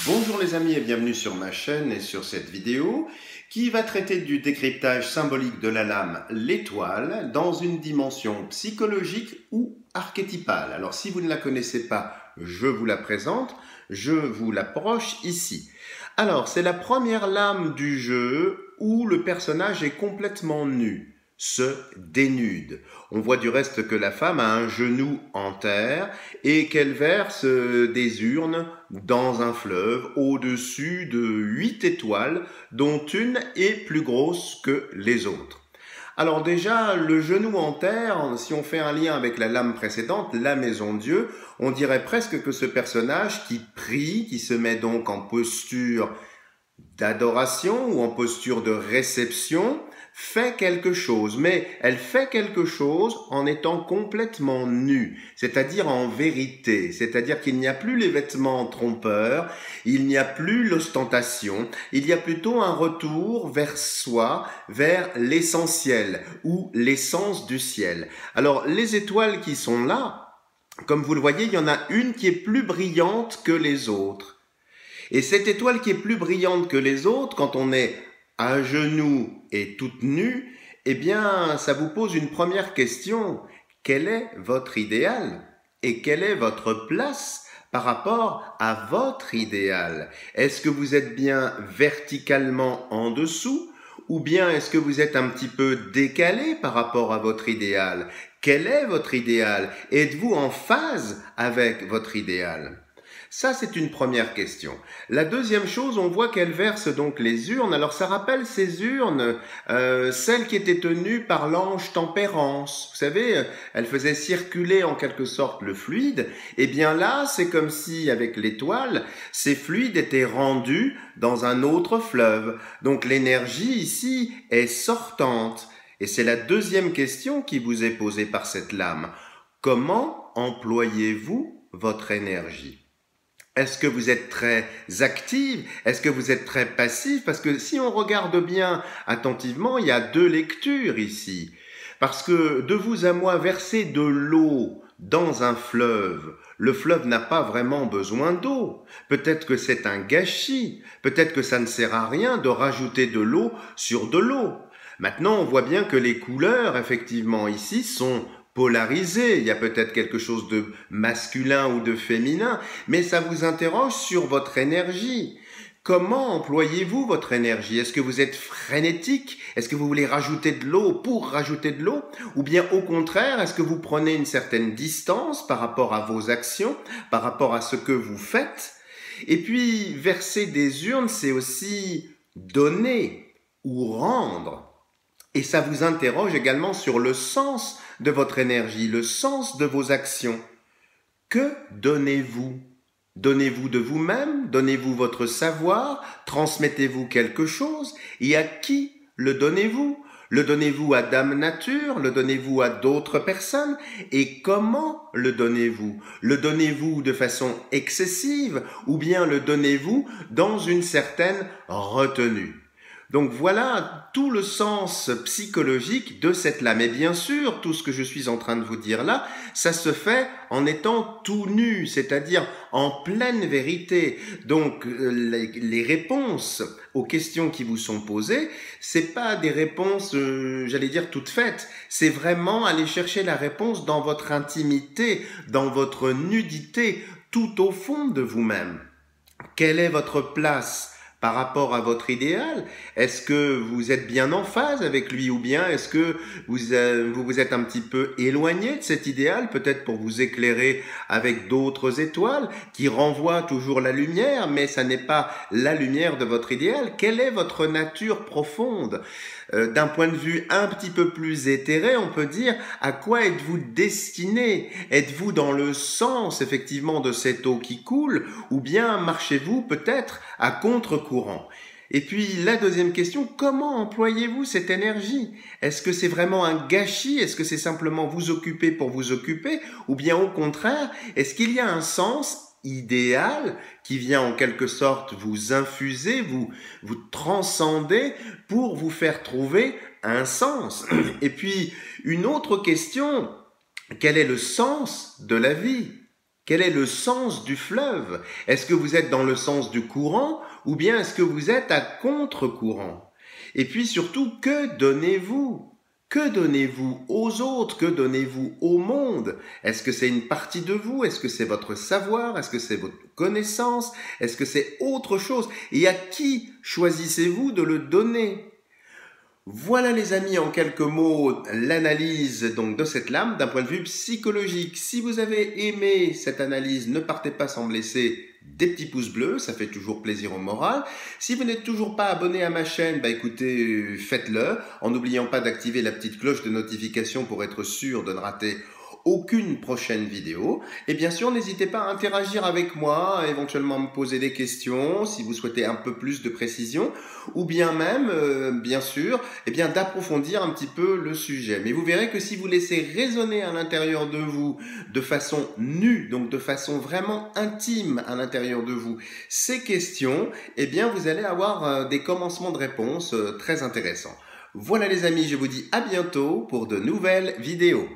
Bonjour les amis et bienvenue sur ma chaîne et sur cette vidéo qui va traiter du décryptage symbolique de la lame l'étoile dans une dimension psychologique ou archétypale. Alors si vous ne la connaissez pas, je vous la présente, je vous l'approche ici. Alors c'est la première lame du jeu où le personnage est complètement nu, se dénude. On voit du reste que la femme a un genou en terre et qu'elle verse des urnes dans un fleuve au-dessus de 8 étoiles, dont une est plus grosse que les autres. Alors déjà, le genou en terre, si on fait un lien avec la lame précédente, la maison de Dieu, on dirait presque que ce personnage qui prie, qui se met donc en posture d'adoration ou en posture de réception, fait quelque chose, mais elle fait quelque chose en étant complètement nue, c'est-à-dire en vérité, c'est-à-dire qu'il n'y a plus les vêtements trompeurs, il n'y a plus l'ostentation, il y a plutôt un retour vers soi, vers l'essentiel ou l'essence du ciel. Alors les étoiles qui sont là, comme vous le voyez, il y en a une qui est plus brillante que les autres. Et cette étoile qui est plus brillante que les autres, quand on est à genoux et toute nue, eh bien, ça vous pose une première question. Quel est votre idéal? Et quelle est votre place par rapport à votre idéal? Est-ce que vous êtes bien verticalement en dessous? Ou bien est-ce que vous êtes un petit peu décalé par rapport à votre idéal? Quel est votre idéal? Êtes-vous en phase avec votre idéal? Ça, c'est une première question. La deuxième chose, on voit qu'elle verse donc les urnes. Alors, ça rappelle ces urnes, celles qui étaient tenues par l'ange Tempérance. Vous savez, elle faisait circuler en quelque sorte le fluide. Et bien là, c'est comme si, avec l'étoile, ces fluides étaient rendus dans un autre fleuve. Donc, l'énergie ici est sortante. Et c'est la deuxième question qui vous est posée par cette lame. Comment employez-vous votre énergie ? Est-ce que vous êtes très active? Est-ce que vous êtes très passif? Parce que si on regarde bien attentivement, il y a deux lectures ici. Parce que de vous à moi, verser de l'eau dans un fleuve, le fleuve n'a pas vraiment besoin d'eau. Peut-être que c'est un gâchis. Peut-être que ça ne sert à rien de rajouter de l'eau sur de l'eau. Maintenant, on voit bien que les couleurs, effectivement, ici, sont polarisé, il y a peut-être quelque chose de masculin ou de féminin, mais ça vous interroge sur votre énergie. Comment employez-vous votre énergie? Est-ce que vous êtes frénétique? Est-ce que vous voulez rajouter de l'eau pour rajouter de l'eau? Ou bien au contraire, est-ce que vous prenez une certaine distance par rapport à vos actions, par rapport à ce que vous faites? Et puis, verser des urnes, c'est aussi donner ou rendre. Et ça vous interroge également sur le sens de votre énergie, le sens de vos actions. Que donnez-vous? Donnez-vous de vous-même? Donnez-vous votre savoir? Transmettez-vous quelque chose? Et à qui le donnez-vous? Le donnez-vous à Dame Nature? Le donnez-vous à d'autres personnes? Et comment le donnez-vous? Le donnez-vous de façon excessive? Ou bien le donnez-vous dans une certaine retenue? Donc voilà tout le sens psychologique de cette lame. Et bien sûr, tout ce que je suis en train de vous dire là, ça se fait en étant tout nu, c'est-à-dire en pleine vérité. Donc les réponses aux questions qui vous sont posées, c'est pas des réponses, j'allais dire toutes faites. C'est vraiment aller chercher la réponse dans votre intimité, dans votre nudité, tout au fond de vous-même. Quelle est votre place par rapport à votre idéal? Est-ce que vous êtes bien en phase avec lui ou bien est-ce que vous êtes un petit peu éloigné de cet idéal, peut-être pour vous éclairer avec d'autres étoiles qui renvoient toujours la lumière, mais ça n'est pas la lumière de votre idéal? Quelle est votre nature profonde? D'un point de vue un petit peu plus éthéré, on peut dire à quoi êtes-vous destiné? Êtes-vous dans le sens effectivement de cette eau qui coule ou bien marchez-vous peut-être à contre-courant? Et puis la deuxième question, comment employez-vous cette énergie? Est-ce que c'est vraiment un gâchis? Est-ce que c'est simplement vous occuper pour vous occuper? Ou bien au contraire, est-ce qu'il y a un sens idéal qui vient en quelque sorte vous infuser, vous transcender pour vous faire trouver un sens? Et puis une autre question, quel est le sens de la vie? Quel est le sens du fleuve? Est-ce que vous êtes dans le sens du courant ou bien est-ce que vous êtes à contre-courant? Et puis surtout, que donnez-vous? Que donnez-vous aux autres? Que donnez-vous au monde? Est-ce que c'est une partie de vous? Est-ce que c'est votre savoir? Est-ce que c'est votre connaissance? Est-ce que c'est autre chose? Et à qui choisissez-vous de le donner? Voilà les amis, en quelques mots, l'analyse donc de cette lame d'un point de vue psychologique. Si vous avez aimé cette analyse, ne partez pas sans me laisser des petits pouces bleus, ça fait toujours plaisir au moral. Si vous n'êtes toujours pas abonné à ma chaîne, écoutez, faites-le, en n'oubliant pas d'activer la petite cloche de notification pour être sûr de ne rater aucune prochaine vidéo. Et bien sûr, n'hésitez pas à interagir avec moi, à éventuellement me poser des questions si vous souhaitez un peu plus de précision, ou bien même, bien sûr, d'approfondir un petit peu le sujet. Mais vous verrez que si vous laissez résonner à l'intérieur de vous de façon nue, donc de façon vraiment intime à l'intérieur de vous, ces questions, vous allez avoir des commencements de réponses très intéressants. Voilà les amis, je vous dis à bientôt pour de nouvelles vidéos.